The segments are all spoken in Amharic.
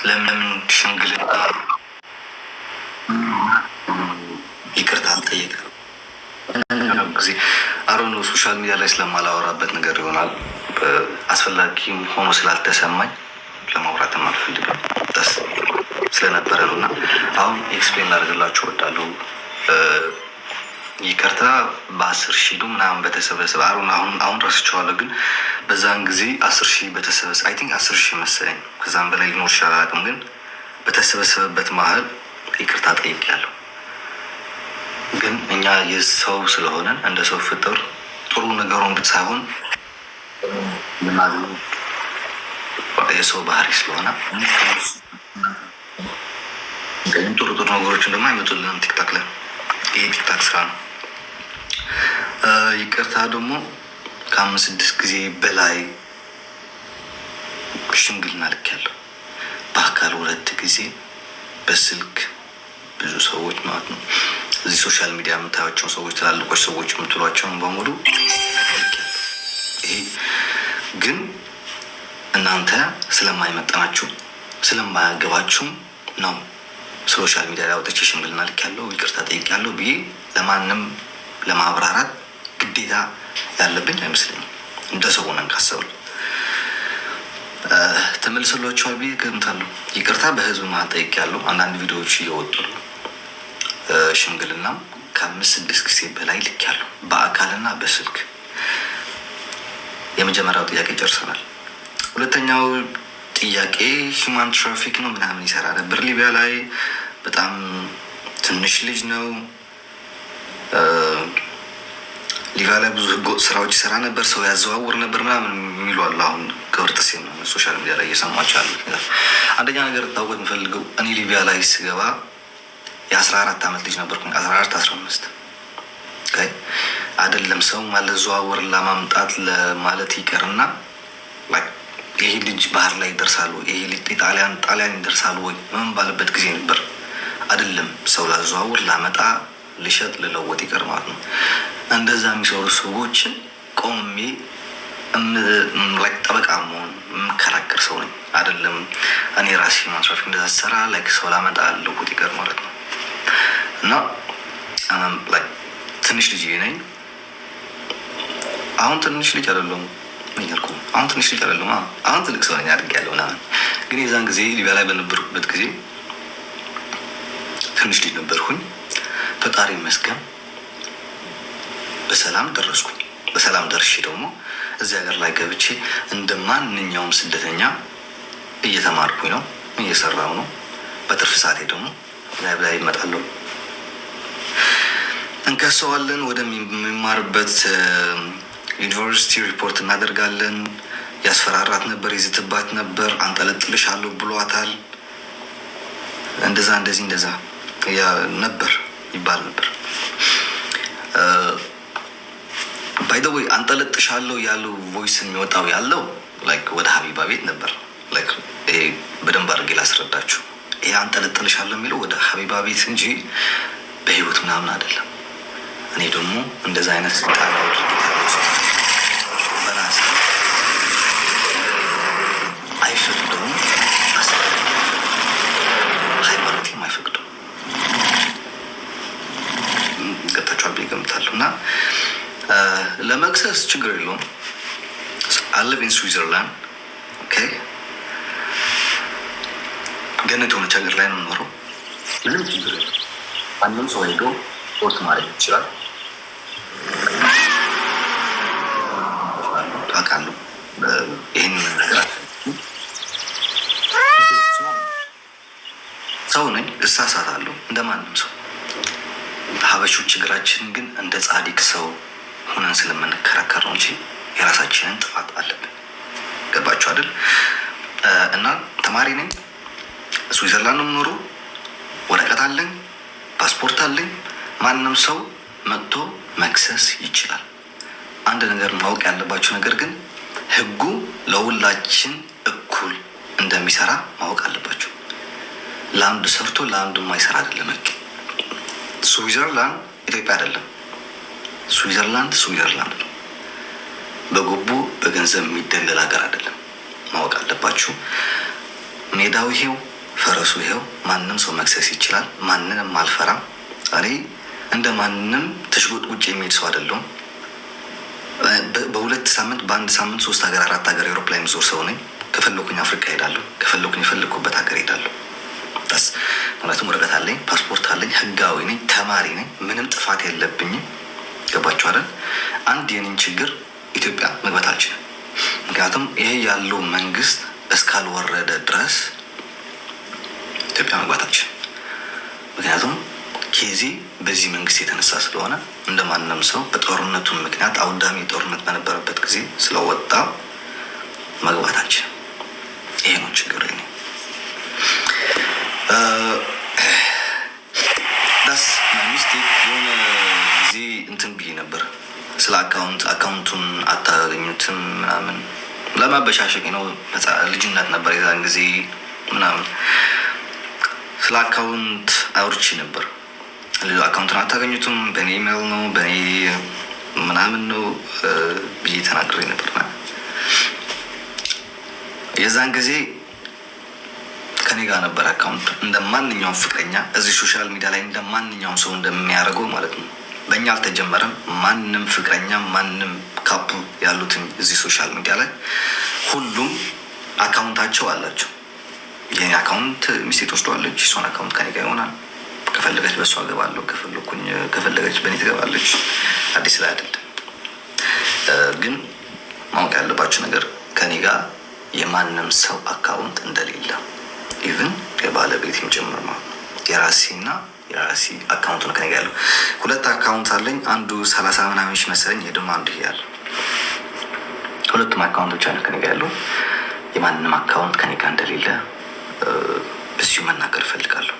ለምን ሽምግልና ይቅርታ አልጠየቅም? ጊዜ አሮን ሶሻል ሚዲያ ላይ ስለማላወራበት ነገር ይሆናል። አስፈላጊም ሆኖ ስላልተሰማኝ ለማውራትም አልፈልግም ደስ ስለነበረ ነው። እና አሁን ኤክስፕሌን ላደርግላችሁ እወዳለሁ። ይቅርታ በ10,000 ምናምን በተሰበሰበ አሁን ረስቼዋለሁ፣ ግን በዛን ጊዜ 10,000 በተሰበሰበ አይ ቲንክ 10,000 መሰለኝ፣ ከዛም በላይ ሊኖር ይችላል አቅም፣ ግን በተሰበሰበበት መሀል ይቅርታ ጠይቄያለሁ። ግን እኛ የሰው ስለሆነን እንደ ሰው ፍጥር ጥሩ ነገሩን ሳይሆን የሰው ባህሪ ስለሆነ ጥሩ ጥሩ ነገሮችን ደግሞ አይመጡልንም ቲክታክ ላይ። ይሄ ቲክታክ ስራ ነው። ይቅርታ ደግሞ ከ5-6 ጊዜ በላይ ሽምግልና ልኬያለሁ። በአካል 2 ጊዜ፣ በስልክ ብዙ ሰዎች ማለት ነው። እዚህ ሶሻል ሚዲያ የምታያቸውን ሰዎች፣ ትላልቆች ሰዎች የምትሏቸውን በሙሉ ይሄ ግን እናንተ ስለማይመጠናችሁ ስለማያገባችሁም ነው ሶሻል ሚዲያ ላይ አውጥቼ ሽምግልና ልኬያለሁ፣ ይቅርታ ጠይቄያለሁ ብዬ ለማንም ለማብራራት ግዴታ ያለብኝ አይመስለኝም። እንደ ሰው ነን ካሰብን ተመልሶላችኋል ብዬ ገምታለሁ። ይቅርታ በህዝብ መሀል ጠይቄያለሁ። አንዳንድ ቪዲዮዎች እየወጡ ነው። ሽምግልናም ከ5-6 ጊዜ በላይ ልኬያለሁ፣ በአካልና በስልክ። የመጀመሪያው ጥያቄ ጨርሰናል። ሁለተኛው ጥያቄ ሂውማን ትራፊክ ነው ምናምን ይሰራ ነበር ሊቢያ ላይ። በጣም ትንሽ ልጅ ነው። ሊቢያ ላይ ብዙ ህገወጥ ስራዎች ይሰራ ነበር፣ ሰው ያዘዋውር ነበር ምናምን የሚሉ አሉ። አሁን ክብርጥሴ ነው ሶሻል ሚዲያ ላይ እየሰማቸው ያሉት ነገር። አንደኛ ነገር ታወቅ የምፈልገው እኔ ሊቢያ ላይ ስገባ የ14 ዓመት ልጅ ነበርኩኝ። 14-15 አይደለም ሰው ማለዘዋወር ለማምጣት ለማለት ይቀርና ይሄ ልጅ ባህር ላይ ይደርሳሉ፣ ይሄ ልጅ ጣሊያን ይደርሳሉ ወይ ምን ባለበት ጊዜ ነበር። አይደለም ሰው ላዘዋውር ላመጣ ልሸጥ ልለወጥ ይቀር ማለት ነው። እንደዛ የሚሰሩ ሰዎችን ቆሜ ጠበቃ መሆን የምከራከር ሰው ነኝ። አይደለም እኔ ራሴ ማንስራፊክ እንደዛ ሰራ ሰው ላመጣ ልለወጥ ይቀር ማለት ነው። እና ትንሽ ልጅ ነኝ። አሁን ትንሽ ልጅ አይደለሁም ይልኩ አሁን ትንሽ ልጅ አይደለሁም። አሁን ትልቅ ሰው ነኝ አድርጌያለሁ ምናምን። ግን የዛን ጊዜ ሊቢያ ላይ በነበርኩበት ጊዜ ትንሽ ልጅ ነበርኩኝ። ፈጣሪ ይመስገን በሰላም ደረስኩኝ። በሰላም ደርሼ ደግሞ እዚህ ሀገር ላይ ገብቼ እንደ ማንኛውም ስደተኛ እየተማርኩኝ ነው፣ እየሰራው ነው። በትርፍ ሰዓቴ ደግሞ ላይ ይመጣለሁ፣ እንከሰዋለን፣ ወደሚማርበት ዩኒቨርሲቲ ሪፖርት እናደርጋለን። ያስፈራራት ነበር፣ ይዝትባት ነበር፣ አንጠለጥልሻለሁ ብሏታል። እንደዛ እንደዛ ነበር ይባል ነበር። ባይ ዘ ወይ አንጠለጥሻለሁ ያለው ቮይስ የሚወጣው ያለው ወደ ሀቢባ ቤት ነበር። ይሄ በደንብ አድርጌ ላስረዳችሁ። ይሄ አንጠለጥልሻለሁ የሚለው ወደ ሀቢባ ቤት እንጂ በህይወት ምናምን አይደለም። እኔ ደግሞ እንደዛ አይነት ስልጣን ድርጊታሎች በራሴ አይፈቅደውም፣ ሃይማኖቴም አይፈቅደውም። ገብታችኋል ብዬ እገምታለሁ። እና ለመክሰስ ችግር የለውም። አለቭ ኢን ስዊዘርላንድ ገነት የሆነች ሀገር ላይ ነው የምኖረው። ምንም ችግር የለም። ማንም ሰው ሄዶ ስፖርት ማድረግ ይችላል። አውቃለሁ ይህን ነገር ሰው ነኝ፣ እሳሳታለሁ እንደማንም ሰው። ሀበሾች ችግራችን ግን እንደ ጻድቅ ሰው ሆነን ስለምንከራከር ነው እንጂ የራሳችንን ጥፋት አለብን። ገባችሁ አይደል? እና ተማሪ ነኝ፣ ስዊዘርላንድ ነው የምኖረው። ወረቀት አለኝ፣ ፓስፖርት አለኝ። ማንም ሰው መጥቶ መክሰስ ይችላል። አንድ ነገር ማወቅ ያለባቸው ነገር ግን ህጉ ለሁላችን እኩል እንደሚሰራ ማወቅ አለባቸው። ለአንዱ ሰርቶ ለአንዱ የማይሰራ አይደለም ህግ። ስዊዘርላንድ ኢትዮጵያ አይደለም። ስዊዘርላንድ ነው። በጉቦ በገንዘብ የሚደለል ሀገር አይደለም። ማወቅ አለባችሁ። ሜዳው ይሄው፣ ፈረሱ ይሄው ማንም ሰው መክሰስ ይችላል። ማንንም አልፈራም። እኔ እንደ ማንም ተሽጎጥ ውጭ የሚሄድ ሰው አይደለሁም። በሁለት ሳምንት በአንድ ሳምንት 3 ሀገር 4 ሀገር ኤሮፕላን ዞር ሰው ነኝ። ከፈለኩኝ አፍሪካ ሄዳለሁ፣ ከፈለኩኝ የፈለኩበት ሀገር ሄዳለሁ። ስ እውነትም ወረቀት አለኝ፣ ፓስፖርት አለኝ፣ ህጋዊ ነኝ፣ ተማሪ ነኝ፣ ምንም ጥፋት የለብኝም። ገባችሁ አይደል? አንድ የኔን ችግር ኢትዮጵያ መግባት አልችልም። ምክንያቱም ይሄ ያለው መንግስት እስካልወረደ ድረስ ኢትዮጵያ መግባት አልችልም። ምክንያቱም ኬዚ በዚህ መንግስት የተነሳ ስለሆነ እንደ ማንም ሰው በጦርነቱ ምክንያት አውዳሚ ጦርነት በነበረበት ጊዜ ስለወጣ መግባት አልችልም። ይሄ ነው ችግር። ዳስ ሚስቴክ የሆነ ጊዜ እንትን ብዬ ነበር ስለ አካውንቱን አታገኙትም ምናምን ለማበሻሸቅ ነው። ልጅነት ነበር የዛን ጊዜ ምናምን ስለ አካውንት አውርቼ ነበር። አካውንቱን አታገኙትም በእኔ ኢሜይል ነው በእኔ ምናምን ነው ብዬ ተናግሬ ነበር። የዛን ጊዜ ከኔ ጋር ነበር አካውንት እንደ ማንኛውም ፍቅረኛ እዚህ ሶሻል ሚዲያ ላይ እንደ ማንኛውም ሰው እንደሚያደርገው ማለት ነው። በእኛ አልተጀመረም። ማንም ፍቅረኛ ማንም ካፕል ያሉትን እዚህ ሶሻል ሚዲያ ላይ ሁሉም አካውንታቸው አላቸው። የኔ አካውንት ሚስቴ ትወስደዋለች፣ እሷን አካውንት ከኔ ጋር ይሆናል። ከፈለገች በእሷ ገባለሁ፣ ከፈለገች በእኔ ትገባለች። አዲስ ላይ አይደለም። ግን ማወቅ ያለባቸው ነገር ከኔ ጋር የማንም ሰው አካውንት እንደሌለ ኢቭን የባለቤቴም ጭምር ማለት ነው። የራሴና የራሴ አካውንት ነው ከኔ ጋር ያለው። 2 አካውንት አለኝ። አንዱ 30 ምናምን መሰለኝ፣ የደሞ አንዱ ያለ 2ቱም አካውንቶች አለ ከኔ ጋር ያለው። የማንም አካውንት ከኔ ጋር እንደሌለ በዚሁ መናገር እፈልጋለሁ።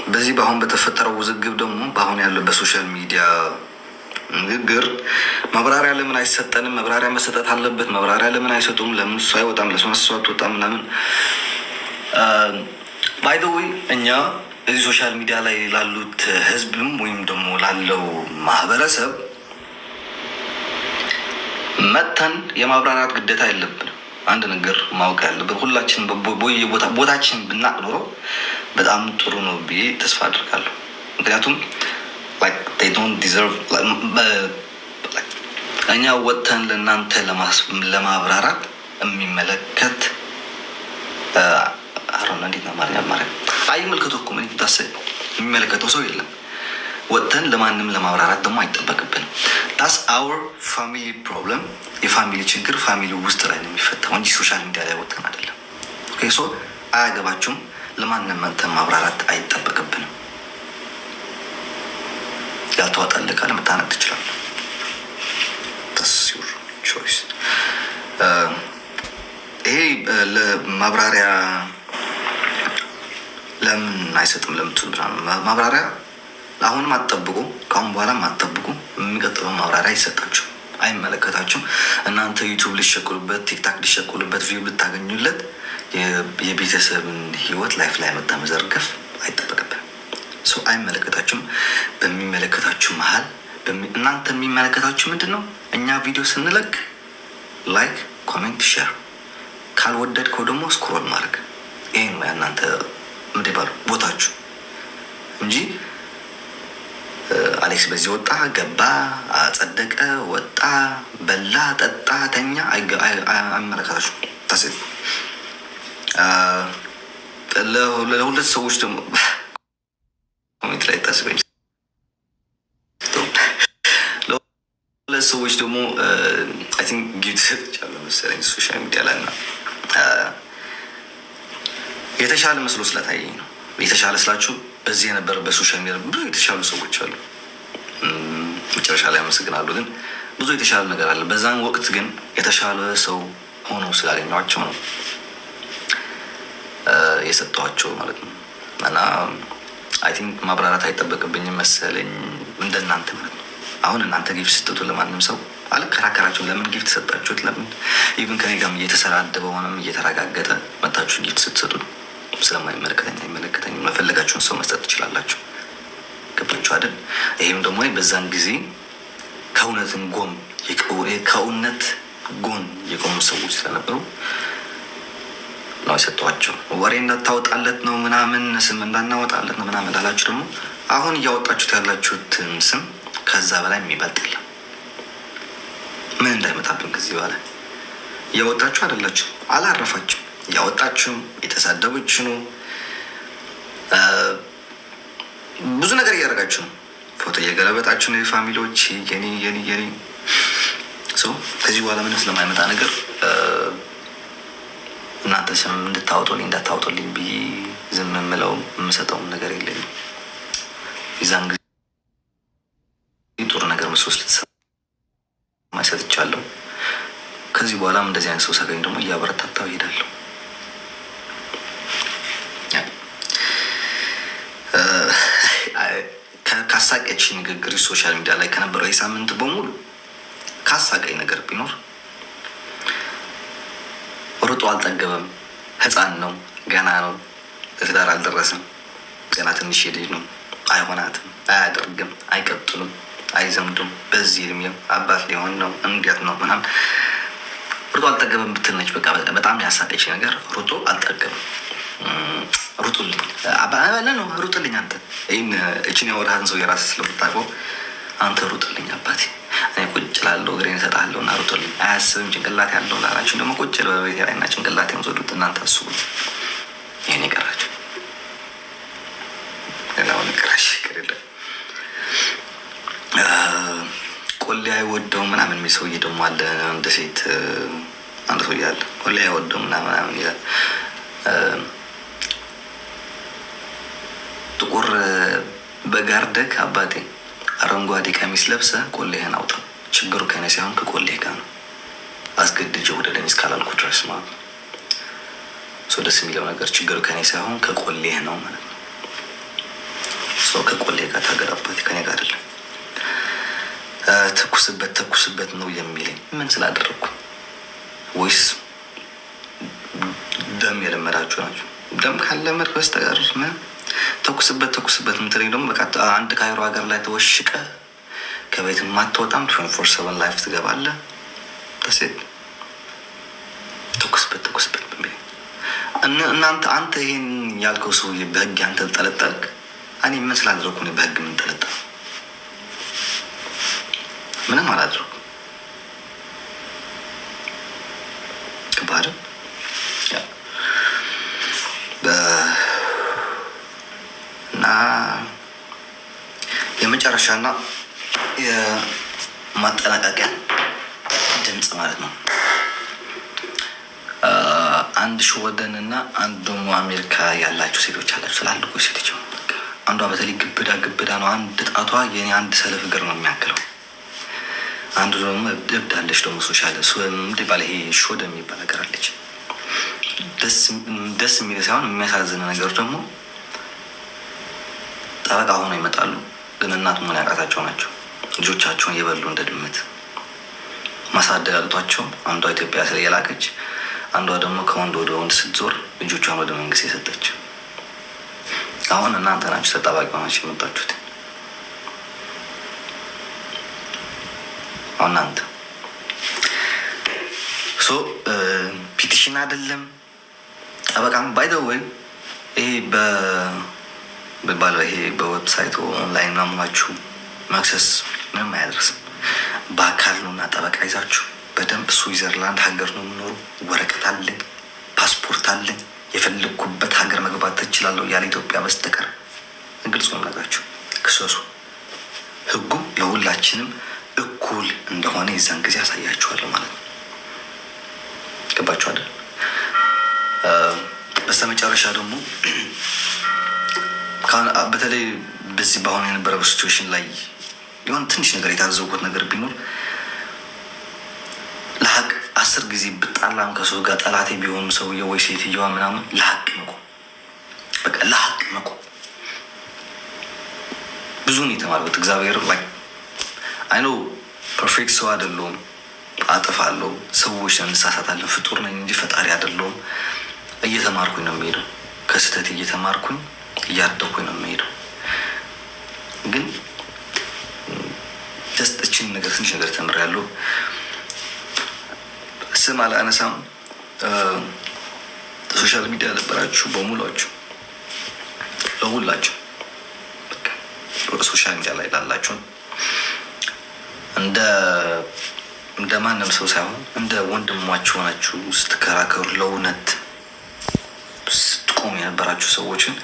በዚህ በአሁን በተፈጠረው ውዝግብ ደግሞ በአሁን ያለው በሶሻል ሚዲያ ንግግር ማብራሪያ ለምን አይሰጠንም? ማብራሪያ መሰጠት አለበት። ማብራሪያ ለምን አይሰጡም? ለምን እሱ አይወጣም? ለሱ አትወጣም? ምናምን ባይ ዘ ዌይ እኛ እዚህ ሶሻል ሚዲያ ላይ ላሉት ህዝብም ወይም ደግሞ ላለው ማህበረሰብ መተን የማብራራት ግዴታ የለብንም። አንድ ነገር ማወቅ ያለብን ሁላችን ቦታችን ብናቅ ኖሮ በጣም ጥሩ ነው ብዬ ተስፋ አድርጋለሁ። ምክንያቱም they don't deserve እኛ ወጥተን ለእናንተ ለማብራራት የሚመለከት አሮና እንዴት ነው ማለት አይመለከተው እኮ ምን ይታሰብ የሚመለከተው ሰው የለም። ወጥተን ለማንም ለማብራራት ደግሞ አይጠበቅብንም። that's our family problem። የፋሚሊ ችግር ፋሚሊ ውስጥ ላይ ነው የሚፈታው እንጂ ሶሻል ሚዲያ ላይ ወጥተን አይደለም። ኦኬ ሶ አያገባችሁም። ለማንም አንተን ማብራራት አይጠበቅብንም። ያልተዋጣልህ ካለ መታነቅ ትችላለህ። that's your choice። ይሄ ለማብራሪያ ለምን አይሰጥም ለምትሉ ማብራሪያ አሁንም አትጠብቁ፣ ካሁን በኋላም አትጠብቁ። የሚቀጥለው ማብራሪያ አይሰጣችሁ፣ አይመለከታችሁም። እናንተ ዩቱብ ሊሸቁሉበት፣ ቲክታክ ሊሸቁሉበት፣ ቪው ልታገኙለት የቤተሰብን ህይወት ላይፍ ላይ መጣ መዘርገፍ አይጠበቅብን። ሰው አይመለከታችሁም። በሚመለከታችሁ መሀል እናንተ የሚመለከታችሁ ምንድን ነው? እኛ ቪዲዮ ስንለቅ ላይክ፣ ኮሜንት፣ ሼር፣ ካልወደድከው ደግሞ ስክሮል ማድረግ። ይሄ ነው እናንተ ምንድን ባሉ ቦታችሁ እንጂ አሌክስ በዚህ ወጣ ገባ፣ አጸደቀ፣ ወጣ፣ በላ፣ ጠጣ፣ ተኛ አይመለከታችሁ። ታስብ ለሁለት ሰዎች ደግሞ ኮሜንት ላይ ታስበኝ ለሁለት ሰዎች ደግሞ አይ ቲንክ ጊፍት ሰጥቻለሁ መሰለኝ ሶሻል ሚዲያ ላይ እና የተሻለ መስሎ ስለታየኝ ነው። የተሻለ ስላችሁ በዚህ የነበረ በሶሻል ሚዲያ ብዙ የተሻሉ ሰዎች አሉ። መጨረሻ ላይ አመሰግናለሁ። ግን ብዙ የተሻለ ነገር አለ። በዛን ወቅት ግን የተሻለ ሰው ሆኖ ስላገኘኋቸው ነው የሰጠኋቸው ማለት ነው። እና አይ ቲንክ ማብራራት አይጠበቅብኝም መሰለኝ እንደናንተ ማለት ነው። አሁን እናንተ ጊፍት ስትሰጡ ለማንም ሰው አልከራከራቸው። ለምን ጊፍት ሰጣችሁት? ለምን ኢቭን ከኔ ጋርም እየተሰዳደበ ሆነም እየተረጋገጠ መታችሁ ጊፍት ስትሰጡ ስለማይመለከተኝ አይመለከተኝም። መፈለጋችሁን ሰው መስጠት ትችላላችሁ። ገባችሁ አይደል? ይሄም ደግሞ በዛን ጊዜ ከእውነት ጎን የቆሙ ሰዎች ስለነበሩ ነው የሰጧቸው። ወሬ እንዳታወጣለት ነው ምናምን፣ ስም እንዳናወጣለት ነው ምናምን ላላችሁ ደግሞ አሁን እያወጣችሁት ያላችሁትን ስም ከዛ በላይ የሚበልጥ የለም። ምን እንዳይመጣብን ከዚህ በኋላ እያወጣችሁ አይደላችሁ፣ አላረፋችሁ። እያወጣችሁም የተሳደበች ነው፣ ብዙ ነገር እያደረጋችሁ ነው። ፎቶ እየገለበጣችሁ ነው። የፋሚሊዎች የኔ ከዚህ በኋላ ምን ስለማይመጣ ነገር እናንተ ስም እንድታወጡልኝ እንዳታወጡልኝ ብዬ ዝም የምለው የምሰጠውም ነገር የለኝም። የዛን ጊዜ ጥሩ ነገር መስሎት ልትሰማ ሰጥቻለሁ። ከዚህ በኋላም እንደዚህ አይነት ሰው ሳገኝ ደግሞ እያበረታታው ይሄዳለሁ። ካሳቀች ንግግር ሶሻል ሚዲያ ላይ ከነበረው የሳምንት በሙሉ ካሳቀኝ ነገር ቢኖር ሩጦ አልጠገበም፣ ህፃን ነው፣ ገና ነው፣ ለትዳር አልደረሰም፣ ገና ትንሽ ልጅ ነው፣ አይሆናትም፣ አያደርግም፣ አይቀጥሉም፣ አይዘምዱም፣ በዚህ እድሜው አባት ሊሆን ነው፣ እንዴት ነው ምናምን ሩጦ አልጠገበም ብትነች። በቃ በጣም ያሳቀች ነገር ሩጦ አልጠገበም። ሩጡልኝ ነው ሩጥልኝ፣ አንተ ይህን እችን ያወራህን ሰው የራስህ ስለምታውቀው አንተ ሩጥልኝ አባቴ፣ እኔ ቁጭ ላለው እግሬን እሰጥሃለሁ እና ሩጥልኝ። አያስብም ጭንቅላት ያለው ላላችሁ ደግሞ ቁጭ በቤቴ ላይ እና ጭንቅላት የምትወዱት እናንተ አስቡ። ይህን የቀራችሁ ሌላውን ቅራሽ ቅርለ ቆሌ አይወደው ምናምን የሚል ሰውዬ ደግሞ አለ። እንደ ሴት አንድ ሰውዬ አለ፣ ቆሌ አይወደው ምናምን ይላል። ጥቁር በጋርደክ አባቴ አረንጓዴ ቀሚስ ለብሰ ቆሌህን አውጣ። ችግሩ ከኔ ሳይሆን ከቆሌህ ጋር ነው። አስገድጄ ወደ ደኔ እስካላልኩ ድረስ ማለት ነው። ሰው ደስ የሚለው ነገር ችግሩ ከኔ ሳይሆን ከቆሌህ ነው ማለት ነው። ሰው ከቆሌህ ጋር ታገር አባቴ፣ ከኔ ጋር አይደለም። ተኩስበት ነው የሚለኝ ምን ስላደረግኩ ወይስ ደም የለመዳችሁ ናቸው? ደም ካለመድ በስተቀር ምን ተኩስበት ምትለኝ ደግሞ በቃ አንድ ካይሮ ሀገር ላይ ተወሽቀ ከቤት ማትወጣም 24/7 ላይፍ ትገባለህ። ተሴት ተኩስበት እናንተ አንተ ይሄን ያልከው ሰው በህግ አንተ ተጠለጠልክ። እኔ ምን ስላደረኩ ነው በህግ ምን ተለጠለ? ምንም አላደረኩም። ከባድ እና የመጨረሻና የማጠናቀቂያ ድምፅ ማለት ነው። አንድ ሾወደን እና አንድ ደግሞ አሜሪካ ያላችሁ ሴቶች አላችሁ፣ ትላልቁ ሴቶች። አንዷ በተለይ ግብዳ ነው። አንድ ጣቷ የኔ አንድ ሰለፍ እግር ነው የሚያክለው። አንዱ ደግሞ እብዳለች ደግሞ ሶሻል ባለ ይሄ ሾደ የሚባል ነገር አለች። ደስ የሚል ሳይሆን የሚያሳዝን ነገር ደግሞ ጠበቃ ሆኖ ይመጣሉ፣ ግን እናት መሆን ያቃታቸው ናቸው። ልጆቻቸውን የበሉ እንደ ድመት ማሳደግ አቅቷቸው አንዷ ኢትዮጵያ ስለ የላከች፣ አንዷ ደግሞ ከወንድ ወደ ወንድ ስትዞር ልጆቿን ወደ መንግስት የሰጠች። አሁን እናንተ ናችሁ ተጠባቂ ሆናችሁ የመጣችሁት። አሁን እናንተ ፒቲሽን አይደለም ጠበቃም ባይደወይ ይሄ በባለው ይሄ በዌብሳይቱ ኦንላይን ናምናችሁ መክሰስ ምንም አያደርስም። በአካል ነው እና ጠበቃ ይዛችሁ በደንብ ስዊዘርላንድ ሀገር ነው የምኖሩ፣ ወረቀት አለኝ፣ ፓስፖርት አለኝ፣ የፈለግኩበት ሀገር መግባት ትችላለሁ ያለ ኢትዮጵያ በስተቀር ግልጽ ነው ነገራችሁ። ክሰሱ። ህጉ ለሁላችንም እኩል እንደሆነ የዛን ጊዜ ያሳያችኋለሁ ማለት ነው። ገባችሁ አይደል? በስተመጨረሻ ደግሞ በተለይ በዚህ በአሁኑ የነበረው ሲቹዌሽን ላይ የሆነ ትንሽ ነገር የታዘብኩት ነገር ቢኖር ለሀቅ 10 ጊዜ ብጣላም ከሰው ጋር ጠላቴ ቢሆኑ ሰውዬ ወይ ሴትየዋ ምናምን ለሀቅ መቆም፣ በቃ ለሀቅ መቆም። ብዙ ነው የተማርኩት። እግዚአብሔር ላይ አይኖ ፐርፌክት ሰው አይደለሁም፣ አጥፋለሁ፣ ሰዎች እንሳሳታለን፣ ፍጡር ነኝ እንጂ ፈጣሪ አይደለሁም። እየተማርኩኝ ነው የሚሄደው፣ ከስህተት እየተማርኩኝ እያደኩኝ ነው የሚሄደው። ግን ጀስት እችን ነገር ትንሽ ነገር ተምሬያለሁ። ስም አላነሳም። ሶሻል ሚዲያ ነበራችሁ በሙሏችሁ ለሁላችሁ ሶሻል ሚዲያ ላይ ላላችሁን እንደ ማንም ሰው ሳይሆን እንደ ወንድማችሁ ሆናችሁ ስትከራከሩ ለእውነት ስትቆሙ የነበራችሁ ሰዎችን